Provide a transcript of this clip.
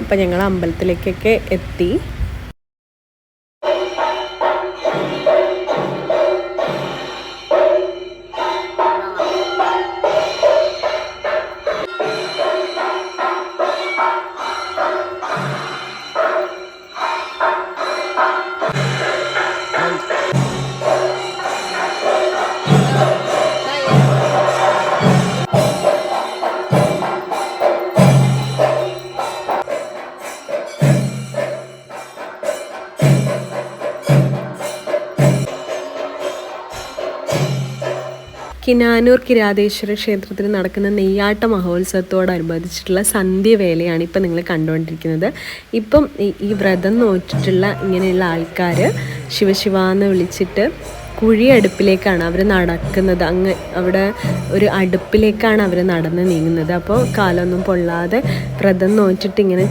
അപ്പം ഞങ്ങൾ അമ്പലത്തിലേക്കൊക്കെ എത്തി. കിനാനൂർ കിരാതേശ്വര ക്ഷേത്രത്തിൽ നടക്കുന്ന നെയ്യാട്ട മഹോത്സവത്തോടനുബന്ധിച്ചിട്ടുള്ള സന്ധ്യവേലയാണ് ഇപ്പം നിങ്ങൾ കണ്ടുകൊണ്ടിരിക്കുന്നത്. ഇപ്പം ഈ വ്രതം നോറ്റിട്ടുള്ള ഇങ്ങനെയുള്ള ആൾക്കാർ ശിവശിവാന്ന് വിളിച്ചിട്ട് കുഴിയടുപ്പിലേക്കാണ് അവർ നടക്കുന്നത്. അവിടെ ഒരു അടുപ്പിലേക്കാണ് അവർ നടന്ന് നീങ്ങുന്നത്. അപ്പോൾ കാലൊന്നും പൊള്ളാതെ വ്രതം നോറ്റിട്ട് ഇങ്ങനെ